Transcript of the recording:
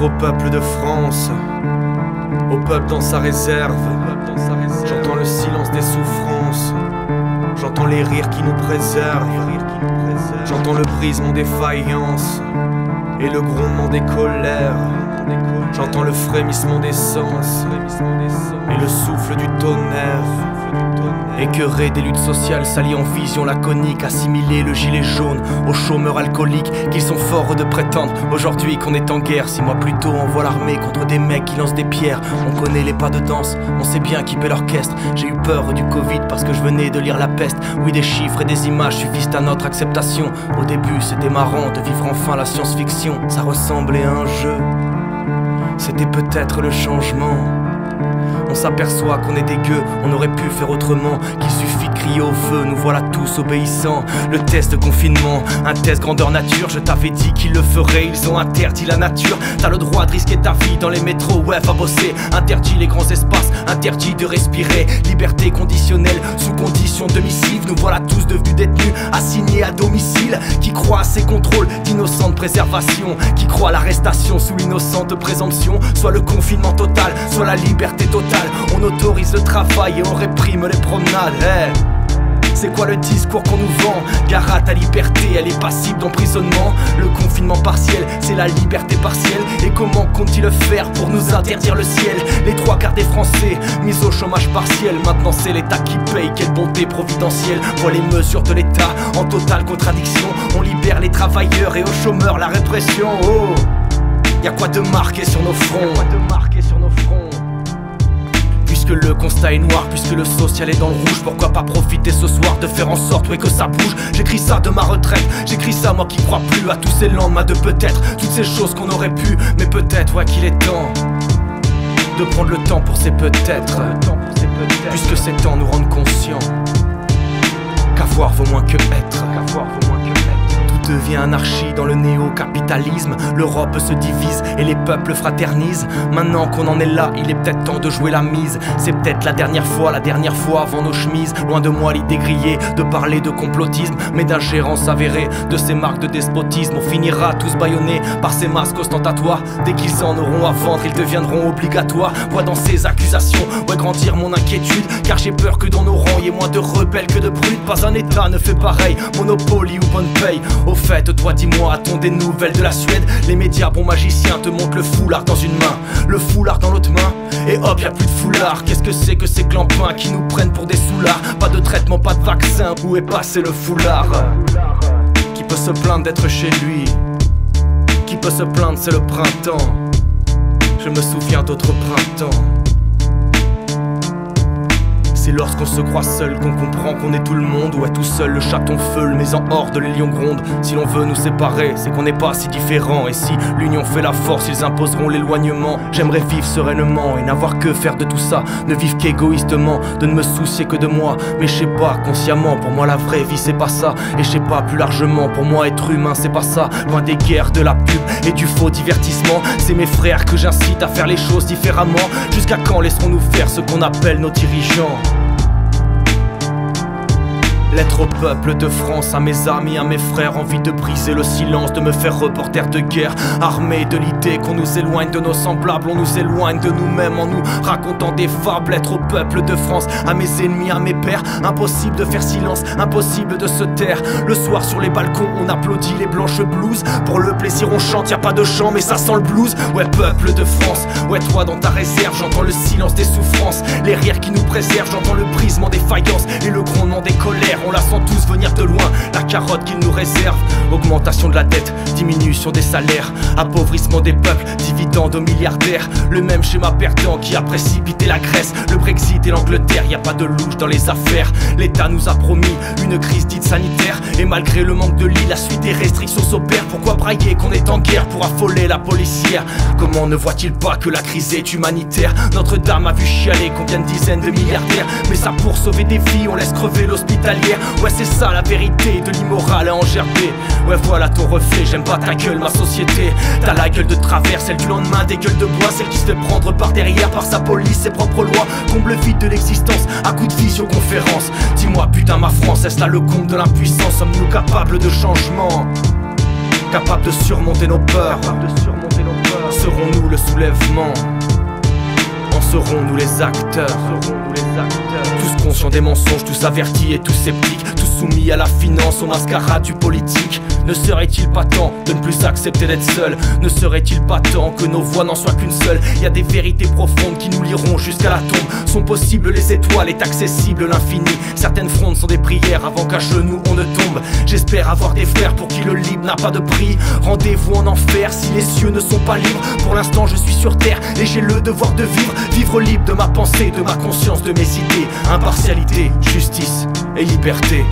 Lettre au peuple de France, au peuple dans sa réserve. J'entends le silence des souffrances, j'entends les rires qui nous préservent. J'entends le brisement des faïences et le grondement des colères. J'entends le frémissement des sens et le souffle du tonnerre. Écœurés des luttes sociales s'allient en vision laconique, assimiler le gilet jaune aux chômeurs alcooliques qu'ils sont forts de prétendre aujourd'hui qu'on est en guerre. 6 mois plus tôt on voit l'armée contre des mecs qui lancent des pierres. On connaît les pas de danse, on sait bien qui paie l'orchestre. J'ai eu peur du Covid parce que je venais de lire La Peste. Oui, des chiffres et des images suffisent à notre acceptation. Au début c'était marrant de vivre enfin la science-fiction. Ça ressemblait à un jeu, c'était peut-être le changement. On s'aperçoit qu'on est dégueu, on aurait pu faire autrement, qu'il suffit de crier au feu, nous voilà tous obéissants. Le test de confinement, un test grandeur nature, je t'avais dit qu'ils le feraient, ils ont interdit la nature. T'as le droit de risquer ta vie dans les métros, ouais, va bosser. Interdit les grands espaces, interdit de respirer. Liberté conditionnelle, sous condition de missive. Nous voilà tous devenus détenus, assignés à domicile. Qui croit à ces contrôles d'innocente préservation, qui croit à l'arrestation sous l'innocente présomption. Soit le confinement total, soit la liberté totale. On autorise le travail et on réprime les promenades. Hey, c'est quoi le discours qu'on nous vend? Gare à ta liberté, elle est passible d'emprisonnement. Le confinement partiel, c'est la liberté partielle. Et comment compte-t-il le faire pour nous interdire le ciel? Les 3/4 des Français mis au chômage partiel. Maintenant c'est l'État qui paye, quelle bonté providentielle. Voit les mesures de l'État en totale contradiction. On libère les travailleurs et aux chômeurs la répression. Oh, y'a quoi de marqué sur nos fronts? Puisque le constat est noir, puisque le social est dans le rouge, pourquoi pas profiter ce soir de faire en sorte ouais, que ça bouge. J'écris ça de ma retraite, j'écris ça moi qui crois plus à tous ces lendemains de peut-être, toutes ces choses qu'on aurait pu, mais peut-être ouais qu'il est temps de prendre le temps pour ces peut-être, puisque ces temps nous rendent conscients qu'avoir vaut moins que être. Tout devient anarchie dans le néo-capitalisme. L'Europe se divise et les peuples fraternisent. Maintenant qu'on en est là, il est peut-être temps de jouer la mise. C'est peut-être la dernière fois avant nos chemises. Loin de moi l'idée grillée de parler de complotisme, mais d'ingérence avérée de ces marques de despotisme. On finira tous bâillonnés par ces masques ostentatoires. Dès qu'ils en auront à vendre, ils deviendront obligatoires. Vois dans ces accusations, ouais, grandir mon inquiétude, car j'ai peur que dans nos rangs il y ait moins de rebelles que de brutes. Pas un état ne fait pareil, Monopoly ou bonne paye. Au fait, toi dis-moi, a-t-on des nouvelles de la Suède? Les médias bons magiciens te montrent le foulard dans une main, le foulard dans l'autre main, et hop, y'a plus de foulard. Qu'est-ce que c'est que ces clampins qui nous prennent pour des soulards? Pas de traitement, pas de vaccin, où est passé le foulard? Qui peut se plaindre d'être chez lui? Qui peut se plaindre, c'est le printemps. Je me souviens d'autres printemps. C'est lorsqu'on se croit seul qu'on comprend qu'on est tout le monde. Ouais, tout seul, le chaton feule, mais en horde, les lions grondent. Si l'on veut nous séparer, c'est qu'on n'est pas si différents. Et si l'union fait la force, ils imposeront l'éloignement. J'aimerais vivre sereinement et n'avoir que faire de tout ça. Ne vivre qu'égoïstement, de ne me soucier que de moi. Mais je sais pas, consciemment, pour moi la vraie vie c'est pas ça. Et je sais pas, plus largement, pour moi être humain c'est pas ça. Loin des guerres, de la pub et du faux divertissement. C'est mes frères que j'incite à faire les choses différemment. Jusqu'à quand laisserons-nous faire ce qu'on appelle nos dirigeants? Lettre au peuple de France, à mes amis, à mes frères. Envie de briser le silence, de me faire reporter de guerre. Armé de l'idée qu'on nous éloigne de nos semblables, on nous éloigne de nous-mêmes en nous racontant des fables. Lettre au peuple de France, à mes ennemis, à mes pères. Impossible de faire silence, impossible de se taire. Le soir sur les balcons, on applaudit les blanches blouses. Pour le plaisir on chante, y'a pas de chant mais ça sent le blues. Ouais, peuple de France, ouais, toi dans ta réserve, j'entends le silence des souffrances, les rires qui nous préservent. J'entends le brisement des faïences et le grondement des colères. On la sent tous venir de loin, la carotte qu'ils nous réservent. Augmentation de la dette, diminution des salaires, appauvrissement des peuples, dividendes aux milliardaires. Le même schéma perdant qui a précipité la Grèce, le Brexit et l'Angleterre. Y a pas de louche dans les affaires. L'État nous a promis une crise dite sanitaire, et malgré le manque de lits, la suite des restrictions s'opère. Pourquoi brailler qu'on est en guerre pour affoler la policière? Comment ne voit-il pas que la crise est humanitaire? Notre-Dame a vu chialer combien de dizaines de milliardaires, mais ça pour sauver des vies on laisse crever l'hospitalière. Ouais, c'est ça la vérité de l'immoral à engerber. Ouais, voilà ton reflet, j'aime pas ta gueule, ma société. T'as la gueule de travers, celle du lendemain, des gueules de bois. Celle qui se fait prendre par derrière, par sa police, ses propres lois. Comble le vide de l'existence, à coup de visioconférence. Dis-moi putain ma France, est-ce là le comble de l'impuissance? Sommes-nous capables de changement? capables de surmonter nos peurs. Serons-nous le soulèvement? En serons-nous les acteurs? Tous conscients des mensonges, tous avertis et tous sceptiques, tous soumis à la finance, au mascarade du politique. Ne serait-il pas temps de ne plus accepter d'être seul? Ne serait-il pas temps que nos voix n'en soient qu'une seule? Y a des vérités profondes qui nous lieront jusqu'à la tombe. Sont possibles les étoiles, est accessible l'infini. Certaines frondes sont des prières avant qu'à genoux on ne tombe. J'espère avoir des frères pour qui le libre n'a pas de prix. Rendez-vous en enfer si les cieux ne sont pas libres. Pour l'instant je suis sur terre et j'ai le devoir de vivre. Vivre libre de ma pensée, de ma conscience, de mes idées. Impartialité, justice et liberté.